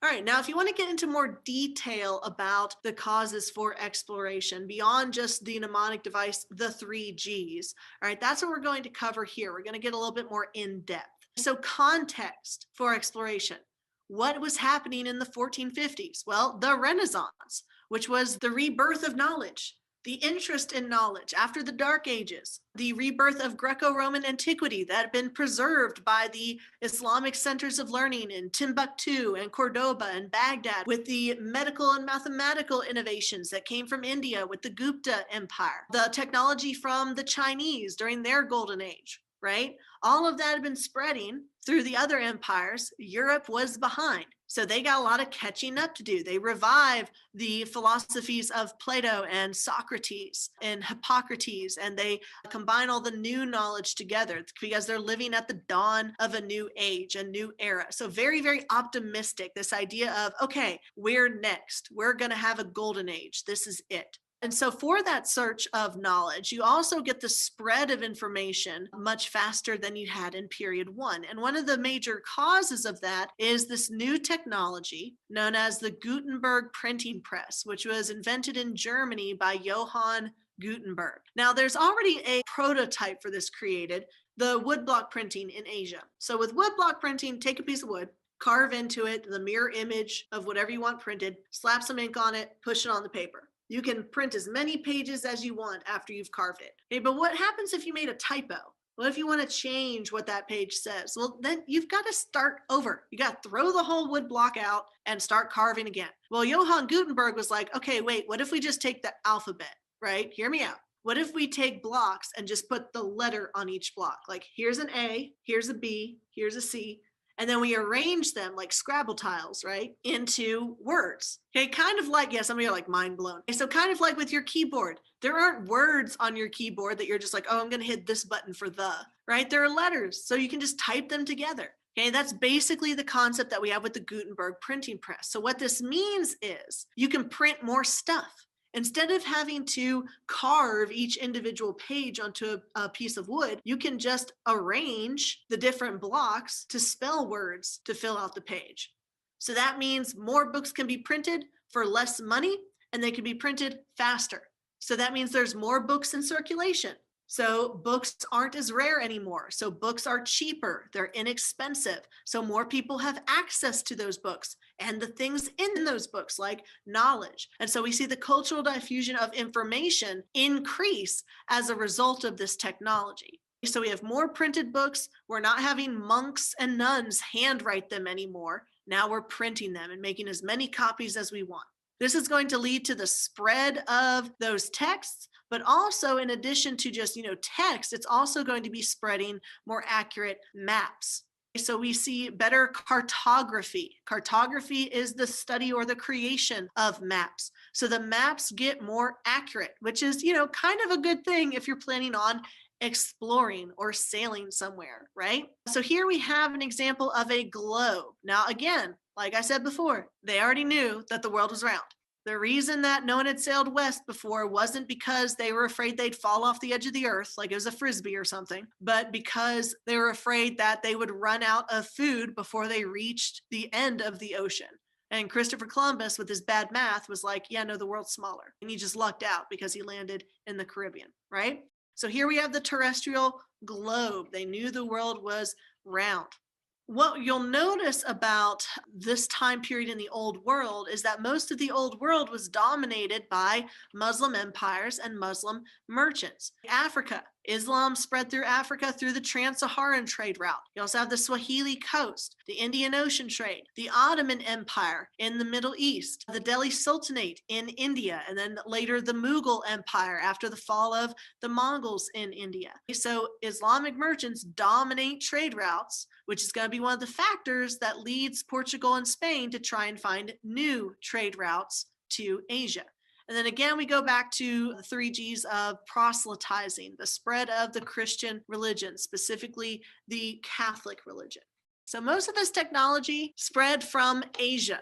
All right, now if you want to get into more detail about the causes for exploration beyond just the mnemonic device, the three G's, all right, that's what we're going to cover here. We're going to get a little bit more in depth. So, context for exploration. What was happening in the 1450s? Well, the Renaissance, which was the rebirth of knowledge, the interest in knowledge after the Dark Ages, the rebirth of Greco-Roman antiquity that had been preserved by the Islamic centers of learning in Timbuktu and Cordoba and Baghdad, with the medical and mathematical innovations that came from India with the Gupta Empire, the technology from the Chinese during their golden age, right? All of that had been spreading through the other empires. Europe was behind. So they got a lot of catching up to do. They revived the philosophies of Plato and Socrates and Hippocrates, and they combine all the new knowledge together because they're living at the dawn of a new age, a new era. So very, very optimistic, this idea of, okay, we're next. We're going to have a golden age. This is it. And so for that search of knowledge, you also get the spread of information much faster than you had in period one. And one of the major causes of that is this new technology known as the Gutenberg printing press, which was invented in Germany by Johann Gutenberg. Now, there's already a prototype for this created, the woodblock printing in Asia. So with woodblock printing, take a piece of wood, carve into it the mirror image of whatever you want printed, slap some ink on it, push it on the paper. You can print as many pages as you want after you've carved it. Okay, but what happens if you made a typo? What if you want to change what that page says? Well, then you've got to start over. You got to throw the whole wood block out and start carving again. Well, Johann Gutenberg was like, okay, wait, what if we just take the alphabet, right? Hear me out. What if we take blocks and just put the letter on each block? Like here's an A, here's a B, here's a C, and then we arrange them like Scrabble tiles, right, into words. Okay, kind of like, yeah, some of you are like mind blown. Okay, so kind of like with your keyboard, there aren't words on your keyboard that you're just like, oh, I'm going to hit this button for the, right? There are letters, so you can just type them together. Okay, that's basically the concept that we have with the Gutenberg printing press. So what this means is you can print more stuff. Instead of having to carve each individual page onto a piece of wood, you can just arrange the different blocks to spell words to fill out the page. So that means more books can be printed for less money and they can be printed faster. So that means there's more books in circulation. So books aren't as rare anymore. So books are cheaper, they're inexpensive. So more people have access to those books and the things in those books like knowledge. And so we see the cultural diffusion of information increase as a result of this technology. So we have more printed books. We're not having monks and nuns handwrite them anymore. Now we're printing them and making as many copies as we want. This is going to lead to the spread of those texts, but also in addition to just, text, it's also going to be spreading more accurate maps. So we see better cartography. Cartography is the study or the creation of maps. So the maps get more accurate, which is, kind of a good thing if you're planning on exploring or sailing somewhere, right? So here we have an example of a globe. Now, again, like I said before, they already knew that the world was round. The reason that no one had sailed west before wasn't because they were afraid they'd fall off the edge of the earth, like it was a frisbee or something, but because they were afraid that they would run out of food before they reached the end of the ocean. And Christopher Columbus, with his bad math, was like, yeah, no, the world's smaller. And he just lucked out because he landed in the Caribbean, right? So here we have the terrestrial globe. They knew the world was round. What you'll notice about this time period in the Old World is that most of the Old World was dominated by Muslim empires and Muslim merchants. Africa, Islam spread through Africa through the trans-Saharan trade route. You also have the Swahili coast, the Indian Ocean trade, the Ottoman Empire in the Middle East, the Delhi Sultanate in India, and then later the Mughal Empire after the fall of the Mongols in India. So Islamic merchants dominate trade routes, which is going to be one of the factors that leads Portugal and Spain to try and find new trade routes to Asia. And then again, we go back to the three G's of proselytizing, the spread of the Christian religion, specifically the Catholic religion. So most of this technology spread from Asia,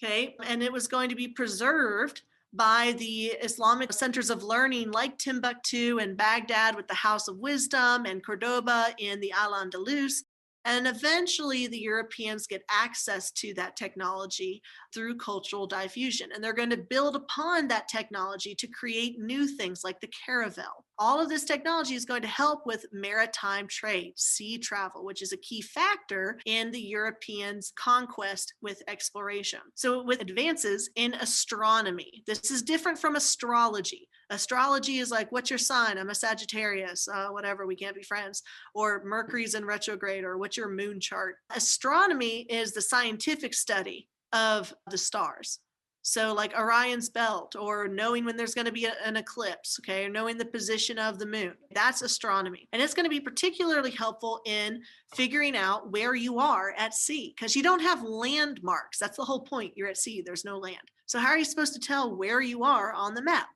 okay? And it was going to be preserved by the Islamic centers of learning like Timbuktu and Baghdad with the House of Wisdom and Cordoba in the Al-Andalus. And eventually, the Europeans get access to that technology through cultural diffusion. And they're going to build upon that technology to create new things like the caravel. All of this technology is going to help with maritime trade, sea travel, which is a key factor in the Europeans' conquest with exploration. So, with advances in astronomy, this is different from astrology. Astrology is like, what's your sign? I'm a Sagittarius, whatever, we can't be friends. Or Mercury's in retrograde, or what's your moon chart? Astronomy is the scientific study of the stars. So, like Orion's belt, or knowing when there's going to be an eclipse, okay, or knowing the position of the moon. That's astronomy. And it's going to be particularly helpful in figuring out where you are at sea, because you don't have landmarks. That's the whole point. You're at sea, there's no land. So, how are you supposed to tell where you are on the map?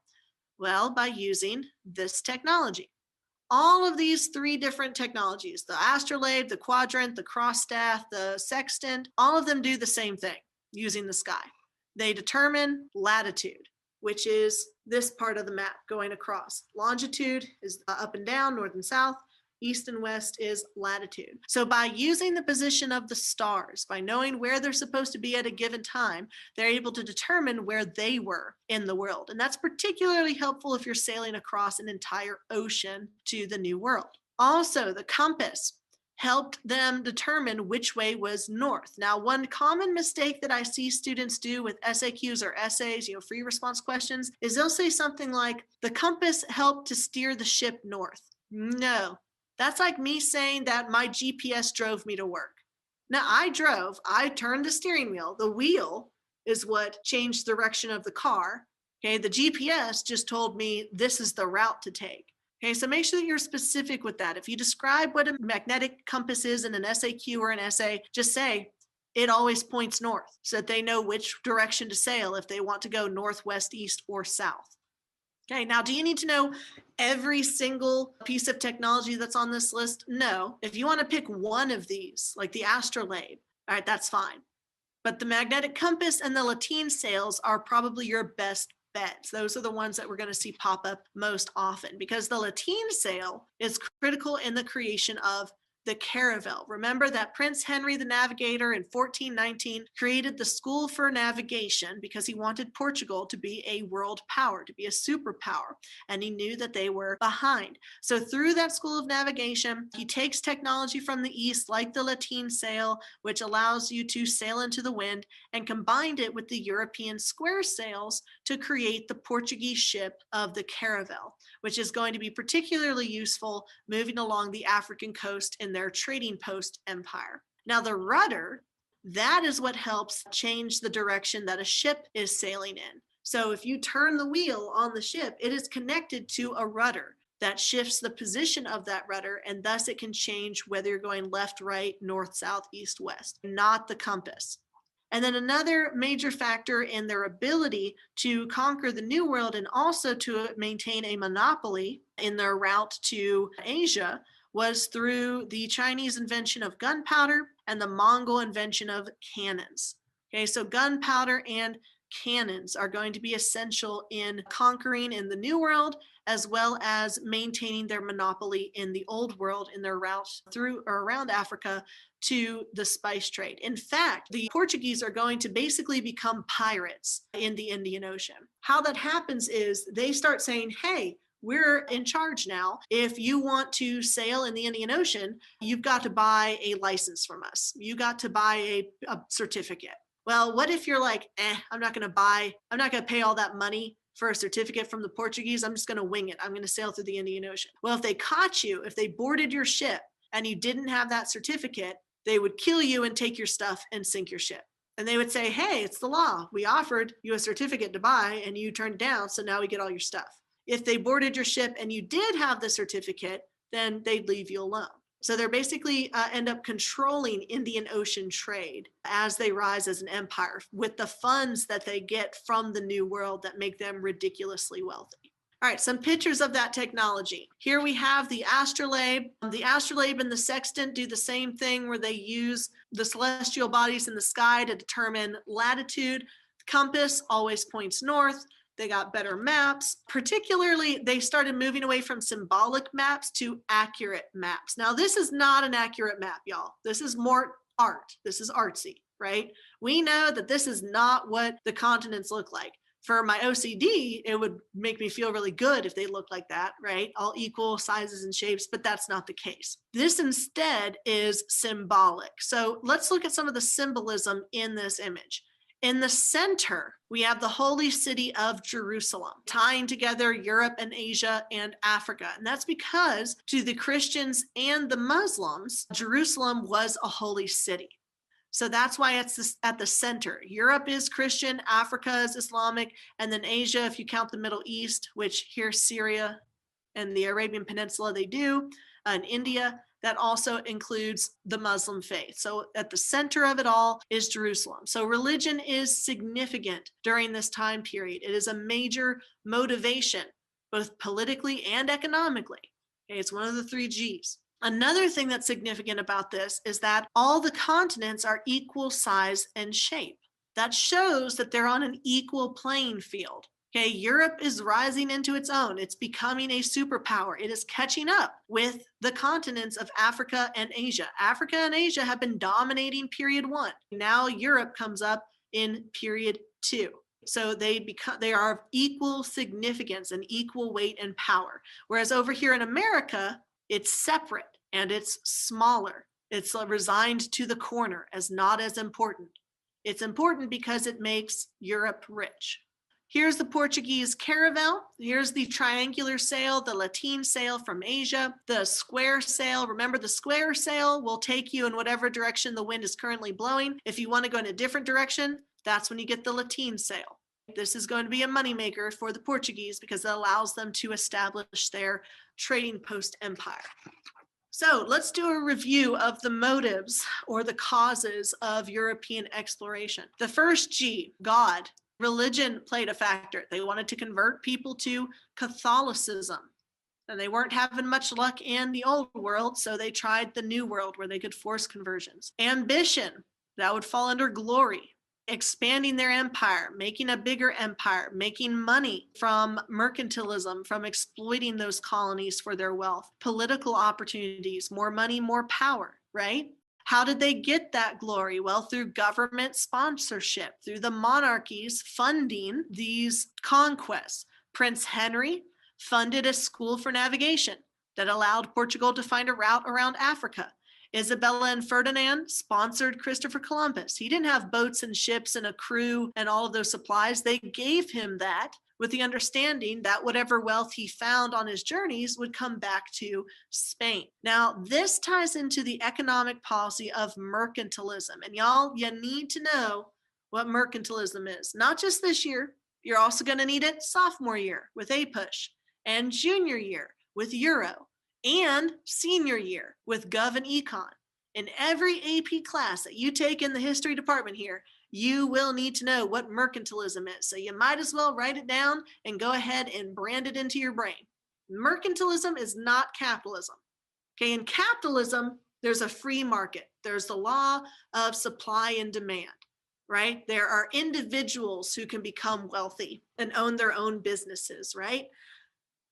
Well, by using this technology. All of these three different technologies, the astrolabe, the quadrant, the cross staff, the sextant, all of them do the same thing using the sky. They determine latitude, which is this part of the map going across. Longitude is up and down, north and south. East and west is latitude. So by using the position of the stars, by knowing where they're supposed to be at a given time, they're able to determine where they were in the world. And that's particularly helpful if you're sailing across an entire ocean to the new world. Also, the compass helped them determine which way was north. Now, one common mistake that I see students do with SAQs or essays, free response questions, is they'll say something like, the compass helped to steer the ship north. No, that's like me saying that my GPS drove me to work. Now, I turned the steering wheel. The wheel is what changed the direction of the car. Okay, the GPS just told me this is the route to take. Okay, so make sure that you're specific with that. If you describe what a magnetic compass is in an SAQ or an essay, just say it always points north so that they know which direction to sail if they want to go north, west, east, or south. Okay, now do you need to know every single piece of technology that's on this list? No. If you want to pick one of these, like the astrolabe, all right, that's fine. But the magnetic compass and the lateen sails are probably your best bets. Those are the ones that we're going to see pop up most often, because the lateen sail is critical in the creation of the caravel. Remember that Prince Henry the Navigator in 1419 created the School for Navigation because he wanted Portugal to be a world power, to be a superpower, and he knew that they were behind. So through that School of Navigation, he takes technology from the East, like the lateen sail, which allows you to sail into the wind, and combined it with the European square sails to create the Portuguese ship of the caravel, which is going to be particularly useful moving along the African coast in their trading post empire. Now, the rudder, that is what helps change the direction that a ship is sailing in. So if you turn the wheel on the ship, it is connected to a rudder that shifts the position of that rudder, and thus it can change whether you're going left, right, north, south, east, west, not the compass. And then another major factor in their ability to conquer the New World and also to maintain a monopoly in their route to Asia was through the Chinese invention of gunpowder and the Mongol invention of cannons. Okay, so gunpowder and cannons are going to be essential in conquering in the New World, as well as maintaining their monopoly in the Old World in their route through or around Africa to the spice trade. In fact, the Portuguese are going to basically become pirates in the Indian Ocean. How that happens is they start saying, hey, we're in charge now. If you want to sail in the Indian Ocean, you've got to buy a license from us. You got to buy a certificate. Well, what if you're like, I'm not going to pay all that money for a certificate from the Portuguese. I'm just going to wing it. I'm going to sail through the Indian Ocean. Well, if they caught you, if they boarded your ship and you didn't have that certificate, they would kill you and take your stuff and sink your ship. And they would say, hey, it's the law. We offered you a certificate to buy and you turned down, so now we get all your stuff. If they boarded your ship and you did have the certificate, then they'd leave you alone. So they're basically end up controlling Indian Ocean trade as they rise as an empire with the funds that they get from the New World that make them ridiculously wealthy. All right, some pictures of that technology. Here we have the astrolabe. The astrolabe and the sextant do the same thing where they use the celestial bodies in the sky to determine latitude. The compass always points north. They got better maps. Particularly, they started moving away from symbolic maps to accurate maps. Now, this is not an accurate map, y'all. This is more art. This is artsy, right? We know that this is not what the continents look like. For my OCD, it would make me feel really good if they looked like that, right? All equal sizes and shapes, but that's not the case. This instead is symbolic. So let's look at some of the symbolism in this image. In the center, we have the holy city of Jerusalem, tying together Europe and Asia and Africa. And that's because to the Christians and the Muslims, Jerusalem was a holy city. So that's why it's at the center. Europe is Christian, Africa is Islamic, and then Asia, if you count the Middle East, which here Syria and the Arabian Peninsula, they do, and India, that also includes the Muslim faith. So at the center of it all is Jerusalem. So religion is significant during this time period. It is a major motivation, both politically and economically. Okay, it's one of the 3 G's. Another thing that's significant about this is that all the continents are equal size and shape. That shows that they're on an equal playing field. Okay, Europe is rising into its own. It's becoming a superpower. It is catching up with the continents of Africa and Asia. Africa and Asia have been dominating period 1. Now Europe comes up in period 2. So they are of equal significance and equal weight and power. Whereas over here in America, it's separate and it's smaller. It's resigned to the corner as not as important. It's important because it makes Europe rich. Here's the Portuguese caravel. Here's the triangular sail, the Latin sail from Asia, the square sail. Remember, the square sail will take you in whatever direction the wind is currently blowing. If you want to go in a different direction, that's when you get the Latin sail. This is going to be a moneymaker for the Portuguese because it allows them to establish their trading post empire. So let's do a review of the motives or the causes of European exploration. The first G, God. Religion played a factor. They wanted to convert people to Catholicism. And they weren't having much luck in the old world, so they tried the new world where they could force conversions. Ambition, that would fall under glory. Expanding their empire, making a bigger empire, making money from mercantilism, from exploiting those colonies for their wealth. Political opportunities, more money, more power, right? How did they get that glory? Well, through government sponsorship, through the monarchies funding these conquests. Prince Henry funded a school for navigation that allowed Portugal to find a route around Africa. Isabella and Ferdinand sponsored Christopher Columbus. He didn't have boats and ships and a crew and all of those supplies. They gave him that with the understanding that whatever wealth he found on his journeys would come back to Spain. Now, this ties into the economic policy of mercantilism. And y'all, you need to know what mercantilism is. Not just this year. You're also going to need it sophomore year with APUSH and junior year with Euro and senior year with Gov and Econ. In every AP class that you take in the history department here, you will need to know what mercantilism is. So you might as well write it down and go ahead and brand it into your brain. Mercantilism is not capitalism. Okay, in capitalism, there's a free market. There's the law of supply and demand, right? There are individuals who can become wealthy and own their own businesses, right?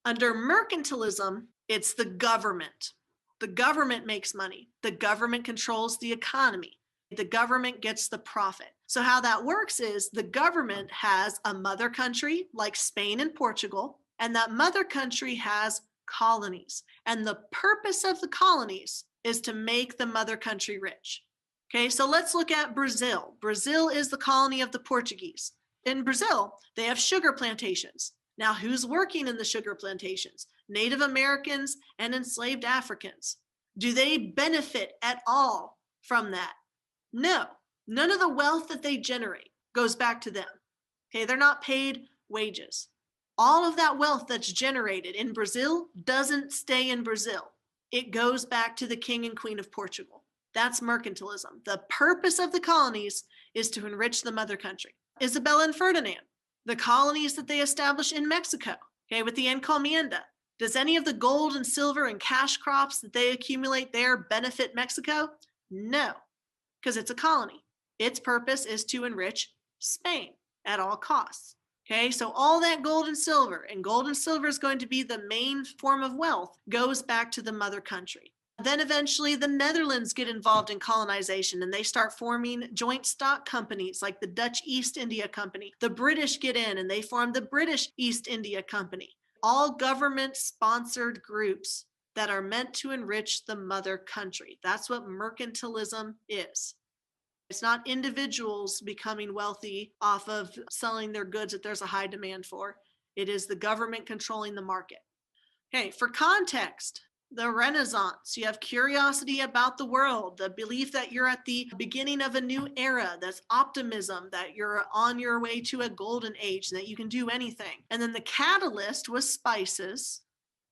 Under mercantilism, it's the government. The government makes money. The government controls the economy. The government gets the profit. So how that works is the government has a mother country like Spain and Portugal, and that mother country has colonies. And the purpose of the colonies is to make the mother country rich. Okay, so let's look at Brazil. Brazil is the colony of the Portuguese. In Brazil, they have sugar plantations. Now, who's working in the sugar plantations? Native Americans and enslaved Africans. Do they benefit at all from that? No, none of the wealth that they generate goes back to them. Okay, they're not paid wages. All of that wealth that's generated in Brazil doesn't stay in Brazil. It goes back to the king and queen of Portugal. That's mercantilism. The purpose of the colonies is to enrich the mother country. Isabella and Ferdinand, the colonies that they establish in Mexico, okay, with the encomienda. Does any of the gold and silver and cash crops that they accumulate there benefit Mexico? No, because it's a colony. Its purpose is to enrich Spain at all costs. Okay, so all that gold and gold and silver is going to be the main form of wealth, goes back to the mother country. Then eventually the Netherlands get involved in colonization and they start forming joint stock companies like the Dutch East India Company. The British get in and they form the British East India Company. All government sponsored groups that are meant to enrich the mother country. That's what mercantilism is. It's not individuals becoming wealthy off of selling their goods that there's a high demand for. It is the government controlling the market. Okay, for context, the Renaissance, you have curiosity about the world, the belief that you're at the beginning of a new era, that's optimism, that you're on your way to a golden age, and that you can do anything. And then the catalyst was spices,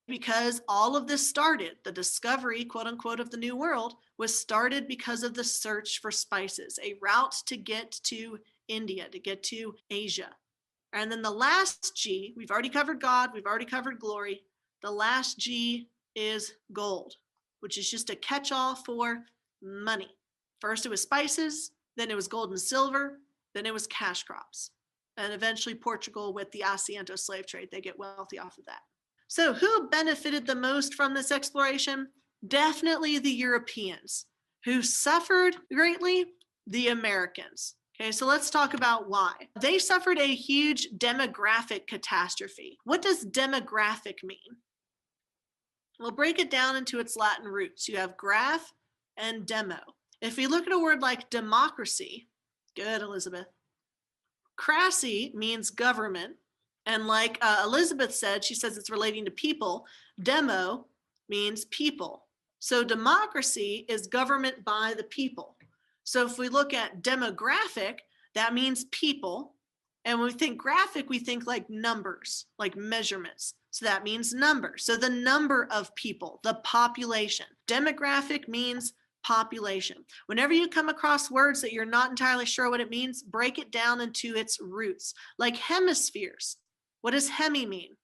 because all of this started, the discovery, quote unquote, of the new world was started because of the search for spices, a route to get to India, to get to Asia. And then the last G, we've already covered God, we've already covered glory. The last G is gold, which is just a catch-all for money. First it was spices, then it was gold and silver, then it was cash crops. And eventually Portugal with the Asiento slave trade, they get wealthy off of that. So who benefited the most from this exploration? Definitely the Europeans. Who suffered greatly? The Americans. Okay, so let's talk about why. They suffered a huge demographic catastrophe. What does demographic mean? We'll break it down into its Latin roots. You have graph and demo. If we look at a word like democracy, good, Elizabeth. Crassy means government. And like Elizabeth said, she says it's relating to people. Demo means people. So democracy is government by the people. So if we look at demographic, that means people. And when we think graphic, we think like numbers, like measurements. So that means number. So the number of people, the population. Demographic means population. Whenever you come across words that you're not entirely sure what it means, break it down into its roots, like hemispheres. What does hemi mean?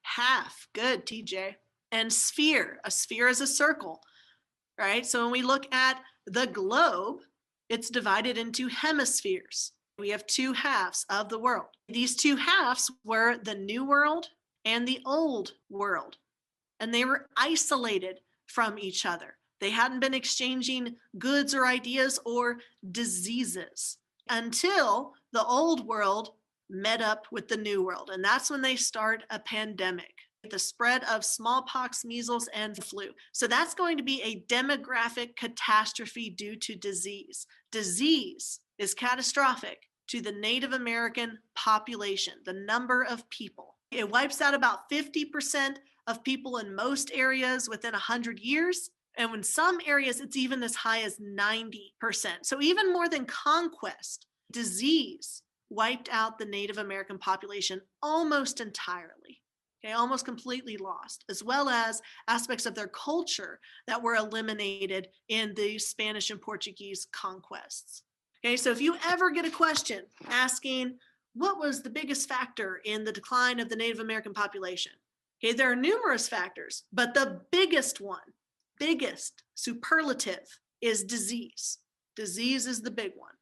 Half. Good, TJ. And sphere. A sphere is a circle, right? So when we look at the globe, it's divided into hemispheres. We have two halves of the world. These two halves were the New World and the Old World, and they were isolated from each other. They hadn't been exchanging goods or ideas or diseases until the Old World met up with the New World. And that's when they start a pandemic, the spread of smallpox, measles, and flu. So that's going to be a demographic catastrophe due to disease. Disease is catastrophic to the Native American population, the number of people. It wipes out about 50% of people in most areas within 100 years. And in some areas, it's even as high as 90%. So even more than conquest, disease wiped out the Native American population almost entirely. Okay, almost completely lost, as well as aspects of their culture that were eliminated in the Spanish and Portuguese conquests. Okay, so if you ever get a question asking, what was the biggest factor in the decline of the Native American population? Okay, there are numerous factors, but the biggest one, biggest superlative, is disease. Disease is the big one.